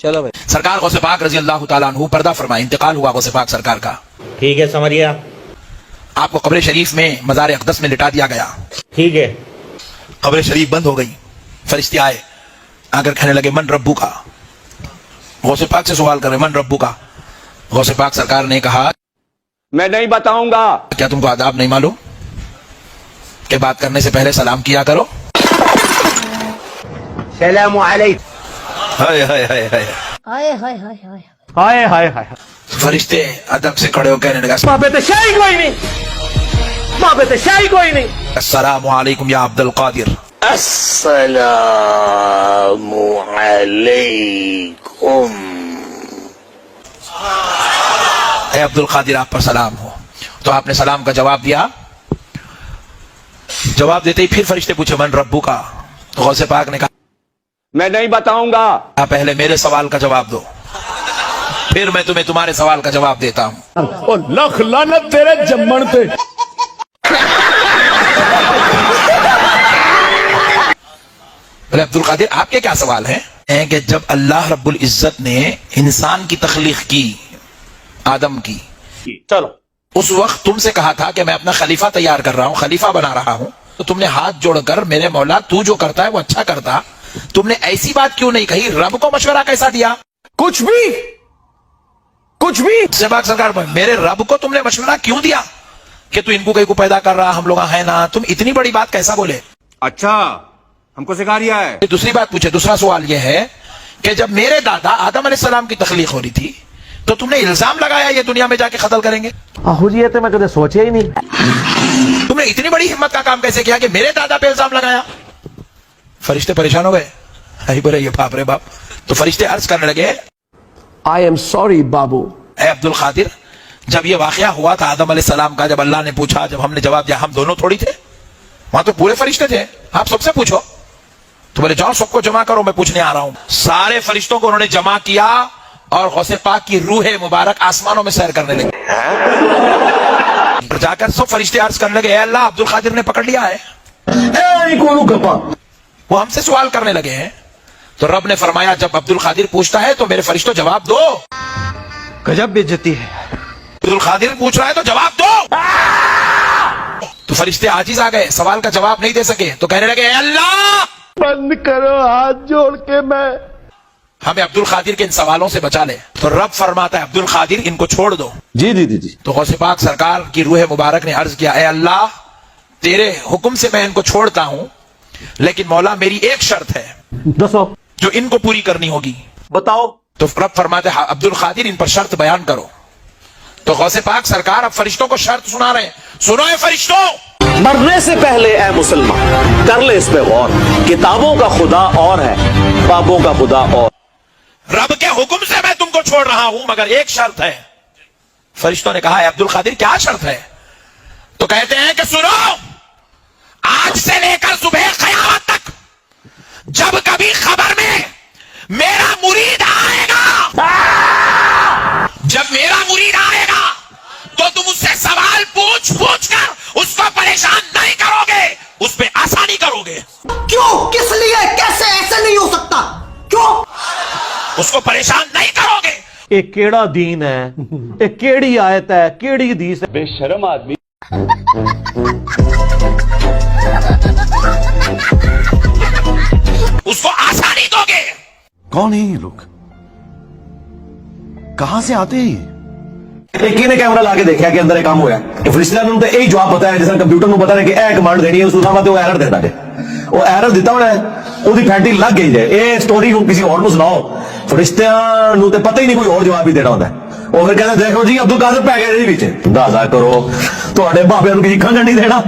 चलो भाई। सरकार गौसे पाक रजी अल्लाह ताला अन्हु पर्दा फरमाए, इंतकाल हुआ गौसे पाक सरकार का। ठीक है, समझिए। आपको कब्र शरीफ में मज़ार अक़दस में लिटा दिया गया। ठीक है। कब्र शरीफ बंद हो गई, फरिश्ते आए, आकर कहने लगे मन रब्बू का। गौसे पाक से सवाल कर रहे मन रब्बू का। गौसे पाक सरकार ने कहा मैं नहीं बताऊंगा। क्या तुमको आदाब नहीं मालूम कि बात करने से पहले सलाम किया करो। सलाम अलैकुम। हाय हाय हाय हाय हाय हाय हाय हाय हाय हाय हाय। फरिश्ते अदब से खड़े होकर कहने लगा वहां पे तो शाही कोई नहीं, वहां पे तो शाही कोई नहीं। अस्सलामु अलैकुम या अब्दुल कादिर। अस्सलामु अलैकुम। ए अब्दुल कादिर आप पर सलाम हो। तो आपने सलाम का जवाब दिया। जवाब देते ही फिर फरिश्ते पूछे मन रब्बू का। तो गौसे पाक ने कहा मैं नहीं बताऊंगा। आप पहले मेरे सवाल का जवाब दो, फिर मैं तुम्हें तुम्हारे सवाल का जवाब देता हूं। लख लानत तेरे जम्मन पे। बोले अब्दुल कादिर आपके क्या सवाल हैं कि जब अल्लाह रब्बुल इज्जत ने इंसान की तख्लीक की, आदम की, चलो उस वक्त तुमसे कहा था कि मैं अपना खलीफा तैयार कर रहा हूं, खलीफा बना रहा हूं, तो तुमने हाथ जोड़कर मेरे मौला तू जो करता है वो अच्छा करता, तुमने ऐसी बात क्यों नहीं कही? रब को मशवरा कैसा दिया? कुछ भी सेवाक सरकार मेरे रब को तुमने मशवरा क्यों दिया कि तू इनको कहीं को पैदा कर रहा, हम लोग है ना, तुम इतनी बड़ी बात कैसा बोले? अच्छा हमको सिखा रिया है। दूसरी बात पूछे, दूसरा सवाल यह है कि जब मेरे दादा आदम अलैहिस्सलाम की तख्लीक हो रही थी तो तुमने इल्जाम लगाया ये दुनिया में जाके कत्ल करेंगे। जी तो मैं कभी सोचा ही नहीं। तुमने इतनी बड़ी हिम्मत का काम कैसे किया कि मेरे दादा पे इल्जाम लगाया? फरिश्ते परेशान हो गए, अरे बोले ये बाप रे बाप। तो फरिश्ते अर्ज करने लगे आई एम सॉरी बाबू। ए अब्दुल कादिर, जब ये वाकया हुआ था आदम अलैहिस्सलाम का, जब अल्लाह ने पूछा, जब हमने जवाब दिया, हम दोनों थोड़ी थे, वहां तो पूरे फरिश्ते थे, आप सबसे पूछो। तो बोले जाओ सबको जमा करो, मैं पूछने आ रहा हूं। सारे फरिश्तों को उन्होंने जमा किया और गौसे पाक की रूह मुबारक आसमानों में सैर करने लगे। जाकर सब फरिश्ते अर्ज करने लगे अल्लाह अब्दुल कादिर ने पकड़ लिया है, वो हमसे सवाल करने लगे हैं। तो रब ने फरमाया जब अब्दुल कादिर पूछता है तो मेरे फरिश्तों जवाब दो। गजब बेइज्जती है। अब्दुल कादिर पूछ रहा है तो जवाब दो। तो फरिश्ते आजिज आ गए, सवाल का जवाब नहीं दे सके, तो कहने लगे अल्लाह बंद करो हाथ जोड़ के, मैं हमें अब्दुल कादिर के इन सवालों से बचा ले। तो रब फरमाता है अब्दुल कादिर इनको छोड़ दो। जी जी जी जी। तो गौसे पाक सरकार की रूह मुबारक ने अर्ज किया, ए अल्लाह तेरे हुक्म से मैं इनको छोड़ता हूं, लेकिन मौला मेरी एक शर्त है दसो जो इनको पूरी करनी होगी। बताओ। तो रब फरमाते हैं अब्दुल कादिर इन पर शर्त बयान करो। तो गौसे पाक सरकार अब फरिश्तों को शर्त सुना रहे हैं, सुनो ए फरिश्तों, मरने से पहले ए मुसलमान कर ले इस पे गौर, किताबों का खुदा और है, बाबों का खुदा और। रब के हुक्म से मैं तुमको छोड़ रहा हूं मगर एक शर्त है। फरिश्तों ने कहा है अब्दुल कादिर क्या शर्त है? तो कहते हैं कि सुनो, आज से लेकर सुबह क़यामत तक जब कभी खबर में मेरा मुरीद आएगा, जब मेरा मुरीद आएगा तो तुम उससे सवाल पूछ पूछ कर उसको परेशान नहीं करोगे, उस पर आसानी करोगे। क्यों, किस लिए, कैसे? ऐसे नहीं हो सकता, क्यों? उसको परेशान नहीं करोगे। ये केड़ा दीन है, ये केड़ी आयत है, केड़ी हदीस है? बेशरम आदमी। उसको आसानी दोगे। कौन है ये लोग, कहां से आते हैं? एक ने कैमरा ला के देखा कि अंदर एक काम होया, फरिश्ते ने यही जवाब पता है, जैसे कंप्यूटर में पता है कि ए कमांड देनी है, उस सामने वो एरर देता है, वो एरर दिता होना है, ਉਹਦੀ ਫੈਂਟੀ ਲੱਗ ਗਈ ਜੇ। ਇਹ ਸਟੋਰੀ ਨੂੰ ਕਿਸੇ ਹੋਰ ਨੂੰ ਸੁਣਾਓ, ਫਰਿਸ਼ਤਿਆਂ ਨੂੰ ਤੇ ਪਤਾ ਹੀ ਨਹੀਂ, ਕੋਈ ਹੋਰ ਜਵਾਬ ਹੀ ਦੇਣਾ ਹੁੰਦਾ। ਉਹ ਫਿਰ ਕਹਿੰਦੇ ਦੇਖੋ ਜੀ ਅਬਦੁਲ ਕਾਦਰ ਪੈ ਗਿਆ ਇਹਦੇ ਵਿੱਚ, ਅੰਦਾਜ਼ਾ ਕਰੋ ਤੁਹਾਡੇ ਬਾਬਿਆਂ ਨੂੰ ਕਿਸੇ ਖੰਡ ਨਹੀਂ ਦੇਣਾ।